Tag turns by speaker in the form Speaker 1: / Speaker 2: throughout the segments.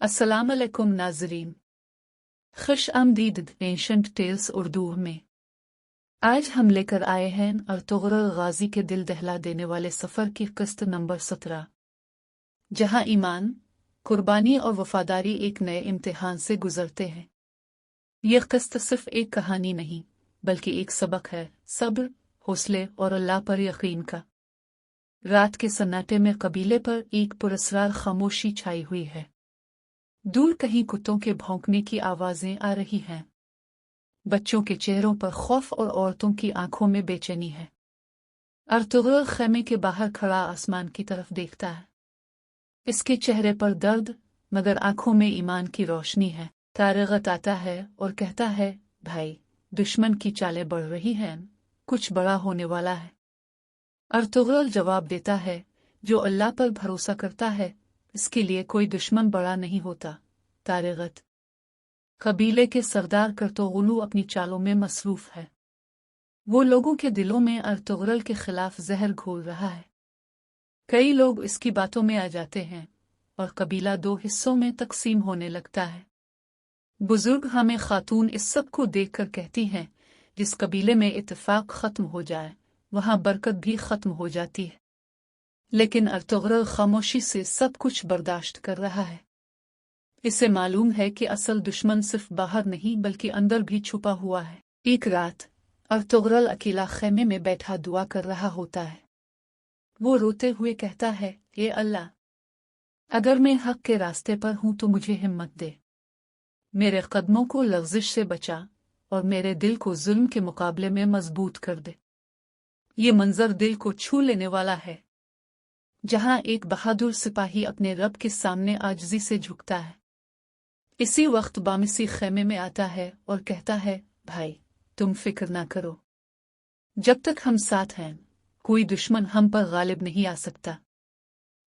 Speaker 1: अस्सलाम अलैकुम नाज़रीन, खुश आमदीद एंशंट टेल्स उर्दू में। आज हम लेकर आए हैं अर्तुगरुल गाजी के दिल दहला देने वाले सफ़र की किस्त नंबर 17, जहां ईमान, कुर्बानी और वफादारी एक नए इम्तिहान से गुजरते हैं। यह किस्त सिर्फ एक कहानी नहीं बल्कि एक सबक है, सब्र, हौसले और अल्लाह पर यकीन का। रात के सन्नाटे में कबीले पर एक पुरस्रार खामोशी छाई हुई है। दूर कहीं कुत्तों के भौंकने की आवाजें आ रही हैं। बच्चों के चेहरों पर खौफ और औरतों की आंखों में बेचैनी है। अर्तुगरुल खेमे के बाहर खड़ा आसमान की तरफ देखता है। इसके चेहरे पर दर्द मगर आंखों में ईमान की रोशनी है। तारगत आता है और कहता है, भाई, दुश्मन की चालें बढ़ रही हैं, कुछ बड़ा होने वाला है। अर्तुगरुल जवाब देता है, जो अल्लाह पर भरोसा करता है इसके लिए कोई दुश्मन बड़ा नहीं होता। तारगत कबीले के सरदार कर्तुगुलू अपनी चालों में मसरूफ है। वो लोगों के दिलों में अर्तुगरुल के खिलाफ जहर घोल रहा है। कई लोग इसकी बातों में आ जाते हैं और कबीला दो हिस्सों में तकसीम होने लगता है। बुजुर्ग हमें खातून इस सब को देखकर कहती हैं, जिस कबीले में इत्तेफाक खत्म हो जाए वहां बरकत भी खत्म हो जाती है। लेकिन अर्तुगरुल खामोशी से सब कुछ बर्दाश्त कर रहा है। इसे मालूम है कि असल दुश्मन सिर्फ बाहर नहीं बल्कि अंदर भी छुपा हुआ है। एक रात अर्तुगरुल अकेला खेमे में बैठा दुआ कर रहा होता है। वो रोते हुए कहता है, ये अल्लाह, अगर मैं हक के रास्ते पर हूं तो मुझे हिम्मत दे। मेरे कदमों को लग़ज़िश से बचा और मेरे दिल को जुल्म के मुकाबले में मजबूत कर दे। ये मंजर दिल को छू लेने वाला है, जहां एक बहादुर सिपाही अपने रब के सामने आजिज़ी से झुकता है। इसी वक्त बामिसी खेमे में आता है और कहता है, भाई, तुम फिक्र ना करो। जब तक हम साथ हैं कोई दुश्मन हम पर गालिब नहीं आ सकता।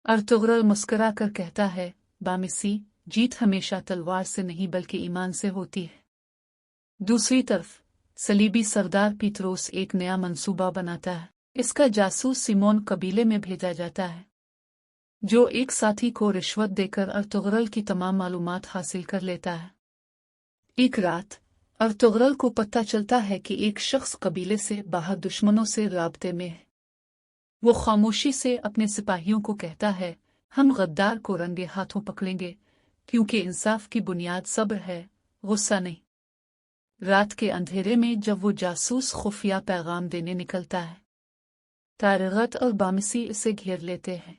Speaker 1: अर्तुगरुल मुस्कुरा कर कहता है, बामिसी, जीत हमेशा तलवार से नहीं बल्कि ईमान से होती है। दूसरी तरफ सलीबी सरदार पीतरोस एक नया मंसूबा बनाता है। इसका जासूस सिमोन कबीले में भेजा जाता है, जो एक साथी को रिश्वत देकर अर्तुगरुल की तमाम मालूमात हासिल कर लेता है। एक रात अर्तुगरुल को पता चलता है कि एक शख्स कबीले से बाहर दुश्मनों से राब्ते में है। वो खामोशी से अपने सिपाहियों को कहता है, हम गद्दार को रंगे हाथों पकड़ेंगे, क्योंकि इंसाफ की बुनियाद सब्र है, गुस्सा नहीं। रात के अंधेरे में जब वो जासूस खुफिया पैगाम देने निकलता है, तारगत और बामिसी इसे घेर लेते हैं।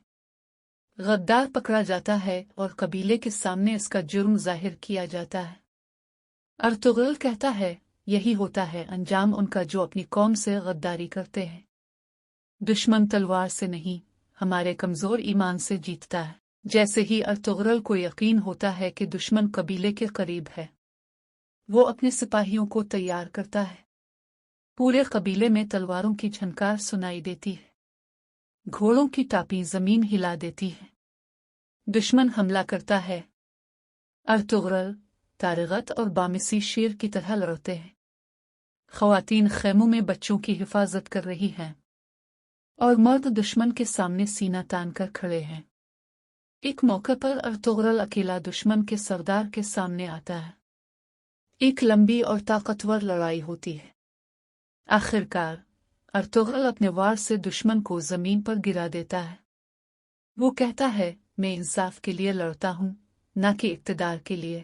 Speaker 1: गद्दार पकड़ा जाता है और कबीले के सामने इसका जुर्म जाहिर किया जाता है। अर्तुगरुल कहता है, यही होता है अंजाम उनका जो अपनी कौम से गद्दारी करते हैं। दुश्मन तलवार से नहीं, हमारे कमजोर ईमान से जीतता है। जैसे ही अर्तुगरुल को यकीन होता है कि दुश्मन कबीले के करीब है, वो अपने सिपाहियों को तैयार करता है। पूरे कबीले में तलवारों की झनकार सुनाई देती है। घोड़ों की टापी जमीन हिला देती है। दुश्मन हमला करता है। अर्तुगरुल, तारगत और बामिसी शेर की तरह लड़ते हैं। ख़वातीन खेमों में बच्चों की हिफाजत कर रही हैं और मर्द दुश्मन के सामने सीना तान कर खड़े हैं। एक मौके पर अर्तुगरुल अकेला दुश्मन के सरदार के सामने आता है। एक लंबी और ताकतवर लड़ाई होती है। आखिरकार अर्तुगरुल अपने वार से दुश्मन को जमीन पर गिरा देता है। वो कहता है, मैं इंसाफ के लिए लड़ता हूं, न कि इक़्तिदार के लिए,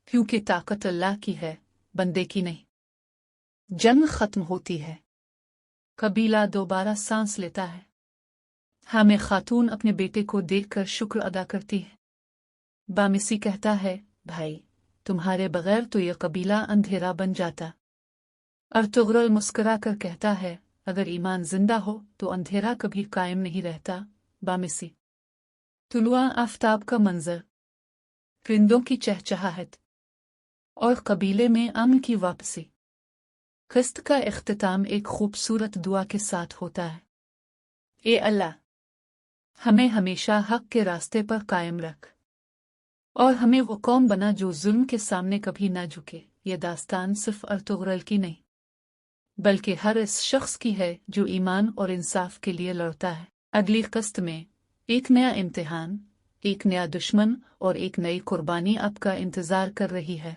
Speaker 1: क्योंकि ताकत अल्लाह की है, बंदे की नहीं। जंग खत्म होती है। कबीला दोबारा सांस लेता है। हमें खातून अपने बेटे को देखकर शुक्र अदा करती है। बामिसी कहता है, भाई, तुम्हारे बगैर तो यह कबीला अंधेरा बन जाता। अर्तुगरुल मुस्कुरा कर कहता है, अगर ईमान जिंदा हो तो अंधेरा कभी कायम नहीं रहता। बामिसी तुलुआ आफताब का मंजर, परिंदों की चहचहाहट और कबीले में अमन की वापसी। किस्त का इख्तिताम एक खूबसूरत दुआ के साथ होता है, ए अल्लाह, हमें हमेशा हक के रास्ते पर कायम रख और हमें वो कौम बना जो जुल्म के सामने कभी ना झुके। ये दास्तान सिर्फ अर्तुगरुल की नहीं बल्कि हर इस शख्स की है जो ईमान और इंसाफ के लिए लड़ता है। अगली किस्त में एक नया इम्तिहान, ایک نیا دشمن اور ایک نئی قربانی آپ کا انتظار کر رہی ہے۔